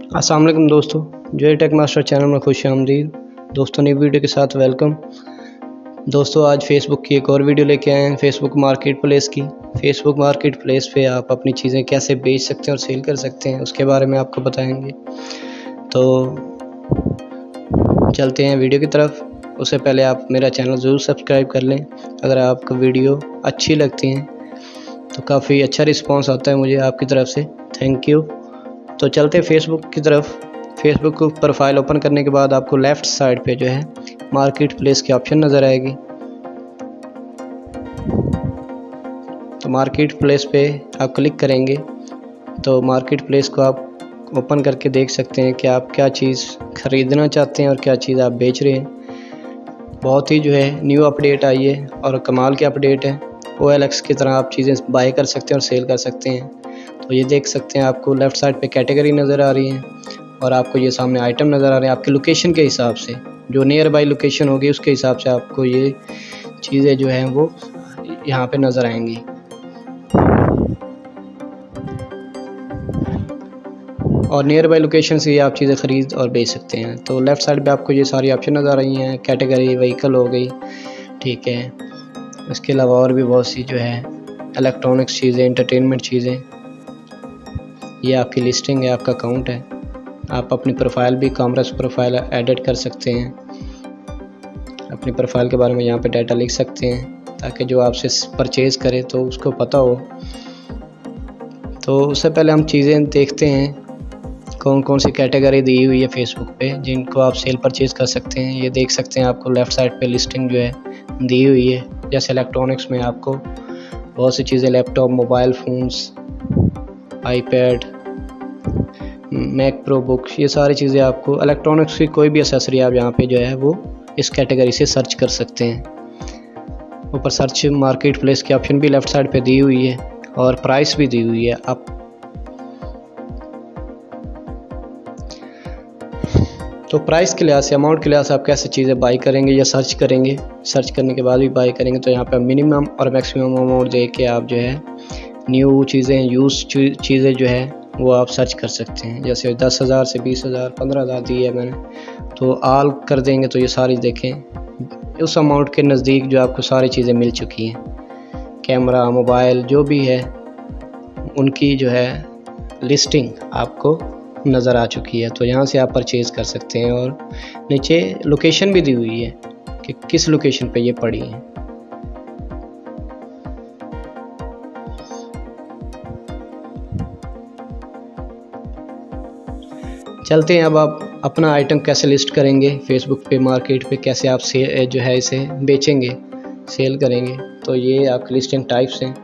अस्सलाम वालेकुम दोस्तों, जो टेक मास्टर चैनल में खुश आमदीद। दोस्तों नई वीडियो के साथ वेलकम। दोस्तों आज फेसबुक की एक और वीडियो लेके आए हैं, फेसबुक मार्केट प्लेस की। फेसबुक मार्केट प्लेस पे आप अपनी चीज़ें कैसे बेच सकते हैं और सेल कर सकते हैं, उसके बारे में आपको बताएंगे। तो चलते हैं वीडियो की तरफ। उससे पहले आप मेरा चैनल ज़रूर सब्सक्राइब कर लें। अगर आपको वीडियो अच्छी लगती हैं तो काफ़ी अच्छा रिस्पांस आता है मुझे आपकी तरफ से, थैंक यू। तो चलते फेसबुक की तरफ। फेसबुक को प्रोफाइल ओपन करने के बाद आपको लेफ़्ट साइड पे जो है मार्केट प्लेस की ऑप्शन नज़र आएगी। तो मार्केट प्लेस पे आप क्लिक करेंगे तो मार्केट प्लेस को आप ओपन करके देख सकते हैं कि आप क्या चीज़ ख़रीदना चाहते हैं और क्या चीज़ आप बेच रहे हैं। बहुत ही जो है न्यू अपडेट आई है और कमाल की अपडेट है। OLX की तरह आप चीज़ें बाय कर सकते हैं और सेल कर सकते हैं। तो ये देख सकते हैं, आपको लेफ़्ट साइड पे कैटेगरी नज़र आ रही है और आपको ये सामने आइटम नज़र आ रहे हैं। आपके लोकेशन के हिसाब से, जो नियर बाई लोकेशन होगी उसके हिसाब से आपको ये चीज़ें जो हैं वो यहाँ पे नज़र आएंगी। और नियर बाई लोकेशन से आप चीज़ें ख़रीद और बेच सकते हैं। तो लेफ़्ट साइड पे आपको ये सारी ऑप्शन नज़र आ रही हैं। कैटेगरी व्हीकल हो गई, ठीक है। इसके अलावा और भी बहुत सी जो है इलेक्ट्रॉनिक्स चीज़ें, एंटरटेनमेंट चीज़ें। ये आपकी लिस्टिंग है, आपका अकाउंट है। आप अपनी प्रोफाइल भी कॉमर्स प्रोफाइल एडिट कर सकते हैं। अपनी प्रोफाइल के बारे में यहाँ पे डाटा लिख सकते हैं ताकि जो आपसे परचेज़ करे तो उसको पता हो। तो उससे पहले हम चीज़ें देखते हैं कौन कौन सी कैटेगरी दी हुई है फेसबुक पे जिनको आप सेल परचेज़ कर सकते हैं। ये देख सकते हैं, आपको लेफ़्ट साइड पे लिस्टिंग जो है दी हुई है। जैसे इलेक्ट्रॉनिक्स में आपको बहुत सी चीज़ें, laptop, mobile phones, iPad, Mac Pro book, ये सारी चीज़ें आपको इलेक्ट्रॉनिक्स की कोई भी एसेसरी आप यहाँ पे जो है वो इस कैटेगरी से सर्च कर सकते हैं। ऊपर सर्च मार्केट प्लेस की ऑप्शन भी लेफ़्ट साइड पे दी हुई है और प्राइस भी दी हुई है। आप तो प्राइस के लिहाज से, अमाउंट के लिहाज से आप कैसे चीज़ें बाई करेंगे या सर्च करेंगे, सर्च करने के बाद भी बाई करेंगे। तो यहाँ पे मिनिमम और मैक्सिमम अमाउंट दे के आप जो है न्यू चीज़ें, यूज़ चीज़ें जो है वो आप सर्च कर सकते हैं। जैसे 10,000 से 20,000, 15,000 दी है मैंने, तो आल कर देंगे तो ये सारी देखें उस अमाउंट के नज़दीक जो आपको सारी चीज़ें मिल चुकी हैं। कैमरा, मोबाइल जो भी है उनकी जो है लिस्टिंग आपको नज़र आ चुकी है। तो यहाँ से आप परचेज़ कर सकते हैं। और नीचे लोकेशन भी दी हुई है कि किस लोकेशन पे ये पड़ी है। चलते हैं, अब आप अपना आइटम कैसे लिस्ट करेंगे फेसबुक पे, मार्केट पे कैसे आप जो है इसे बेचेंगे, सेल करेंगे। तो ये आपकी लिस्टिंग टाइप्स हैं।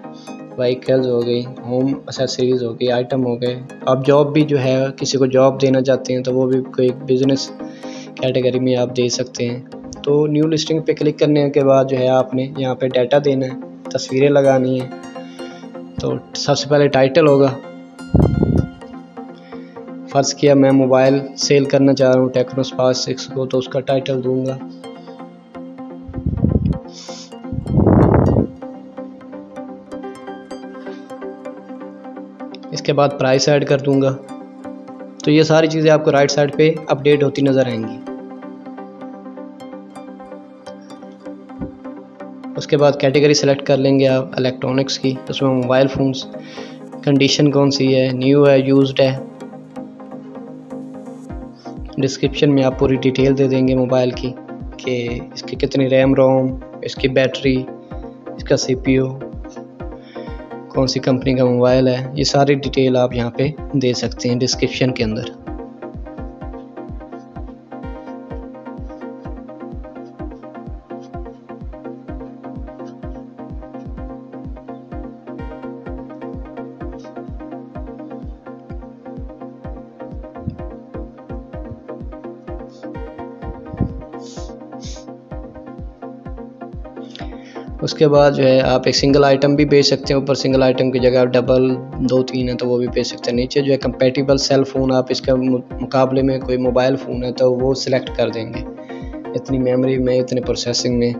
व्हीकल्स हो गई, होम एसेसरीज़ हो गई, आइटम हो गए। आप जॉब भी जो है किसी को जॉब देना चाहते हैं तो वो भी कोई बिज़नेस कैटेगरी में आप दे सकते हैं। तो न्यू लिस्टिंग पे क्लिक करने के बाद जो है आपने यहाँ पे डाटा देना है, तस्वीरें लगानी है। तो सबसे पहले टाइटल होगा। फ़र्ज़ किया मैं मोबाइल सेल करना चाह रहा हूँ टेक्नो स्पार्क 6 को, तो उसका टाइटल दूंगा। इसके बाद प्राइस ऐड कर दूंगा। तो ये सारी चीज़ें आपको राइट साइड पे अपडेट होती नज़र आएंगी। उसके बाद कैटेगरी सेलेक्ट कर लेंगे आप इलेक्ट्रॉनिक्स की, उसमें मोबाइल फ़ोन्स, कंडीशन कौन सी है, न्यू है, यूज्ड है। डिस्क्रिप्शन में आप पूरी डिटेल दे देंगे मोबाइल की कि इसकी कितनी रैम रोम, इसकी बैटरी, इसका CPU, कौन सी कंपनी का मोबाइल है। ये सारी डिटेल आप यहाँ पे दे सकते हैं डिस्क्रिप्शन के अंदर। उसके बाद जो है आप एक सिंगल आइटम भी बेच सकते हैं। ऊपर सिंगल आइटम की जगह डबल 2-3 है तो वो भी बेच सकते हैं। नीचे जो है कंपैटिबल सेल फ़ोन, आप इसके मुकाबले में कोई मोबाइल फ़ोन है तो वो सिलेक्ट कर देंगे, इतनी मेमोरी में, इतने प्रोसेसिंग में।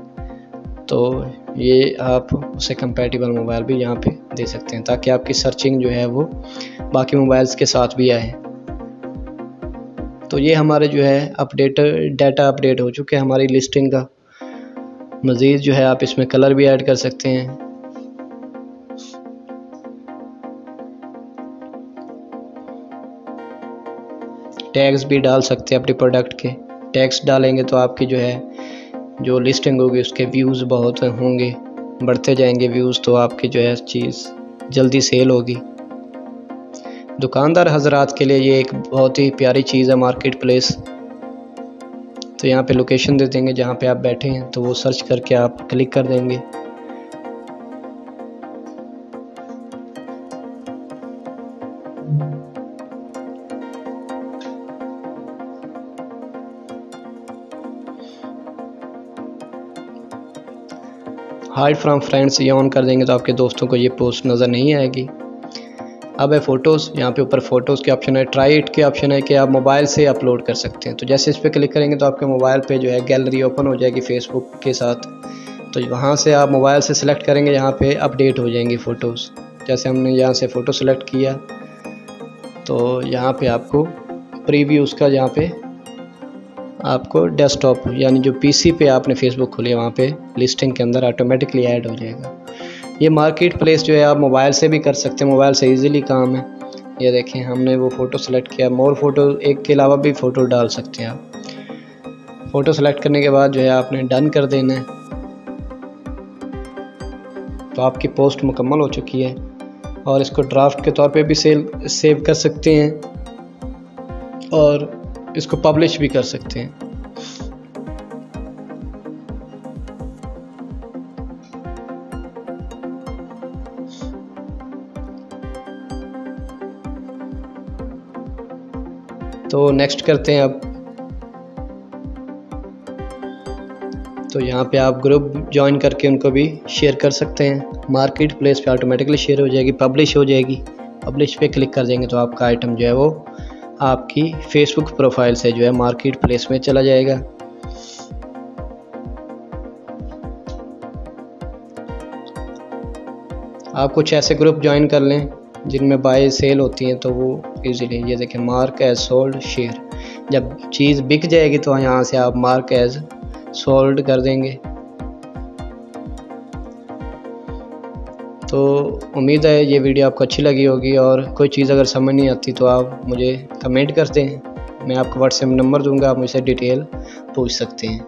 तो ये आप उससे कंपैटिबल मोबाइल भी यहाँ पे दे सकते हैं ताकि आपकी सर्चिंग जो है वो बाकी मोबाइल्स के साथ भी आए। तो ये हमारे जो है डाटा अपडेट हो चुके हैं हमारी लिस्टिंग का। मज़ीद जो है आप इसमें कलर भी ऐड कर सकते हैं। टैग्स भी डाल सकते हैं अपने प्रोडक्ट के। टैग्स डालेंगे तो आपकी जो है जो लिस्टिंग होगी उसके व्यूज़ बहुत होंगे, बढ़ते जाएंगे व्यूज़, तो आपकी जो है चीज़ जल्दी सेल होगी। दुकानदार हजरात के लिए ये एक बहुत ही प्यारी चीज़ है मार्केट प्लेस। तो यहाँ पे लोकेशन दे देंगे जहाँ पे आप बैठे हैं, तो वो सर्च करके आप क्लिक कर देंगे। हाइड फ्रॉम फ्रेंड्स ये ऑन कर देंगे तो आपके दोस्तों को ये पोस्ट नज़र नहीं आएगी। अब है फ़ोटोज़, यहाँ पे ऊपर फ़ोटोज़ के ऑप्शन है, ट्राई इट के ऑप्शन है कि आप मोबाइल से अपलोड कर सकते हैं। तो जैसे इस पर क्लिक करेंगे तो आपके मोबाइल पे जो है गैलरी ओपन हो जाएगी फेसबुक के साथ। तो वहाँ से आप मोबाइल से सिलेक्ट करेंगे, यहाँ पे अपडेट हो जाएंगी फ़ोटोज़। जैसे हमने यहाँ से फ़ोटो सेलेक्ट किया तो यहाँ पे आपको प्रीव्यू उसका, यहाँ पे आपको डेस्कटॉप यानी जो पीसी पे आपने फेसबुक खोली वहाँ पे लिस्टिंग के अंदर ऑटोमेटिकली ऐड हो जाएगा। ये मार्केट प्लेस जो है आप मोबाइल से भी कर सकते हैं, मोबाइल से इजीली काम है। ये देखें हमने वो फ़ोटो सेलेक्ट किया, मोर फोटो एक के अलावा भी फ़ोटो डाल सकते हैं आप। फ़ोटो सेलेक्ट करने के बाद जो है आपने डन कर देना है, तो आपकी पोस्ट मुकम्मल हो चुकी है। और इसको ड्राफ्ट के तौर पे भी सेव कर सकते हैं और इसको पब्लिश भी कर सकते हैं। तो नेक्स्ट करते हैं अब। तो यहाँ पे आप ग्रुप ज्वाइन करके उनको भी शेयर कर सकते हैं। मार्केट प्लेस पे ऑटोमेटिकली शेयर हो जाएगी, पब्लिश हो जाएगी। पब्लिश पे क्लिक कर देंगे तो आपका आइटम जो है वो आपकी फेसबुक प्रोफाइल से जो है मार्केट प्लेस में चला जाएगा। आप कुछ ऐसे ग्रुप ज्वाइन कर लें जिनमें बाय सेल होती हैं, तो वो इजीली, ये देखें मार्क एज सोल्ड शेयर, जब चीज़ बिक जाएगी तो यहाँ से आप मार्क एज सोल्ड कर देंगे। तो उम्मीद है ये वीडियो आपको अच्छी लगी होगी, और कोई चीज़ अगर समझ नहीं आती तो आप मुझे कमेंट करते हैं, मैं आपको व्हाट्सएप नंबर दूंगा, आप मुझसे डिटेल पूछ सकते हैं।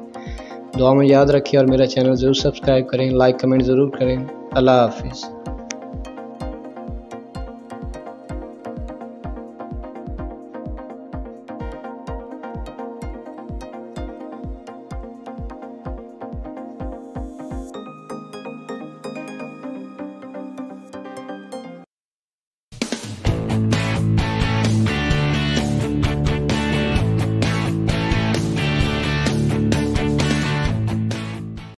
दुआ में याद रखिए और मेरा चैनल ज़रूर सब्सक्राइब करें, लाइक कमेंट ज़रूर करें। अल्लाह हाफिज़।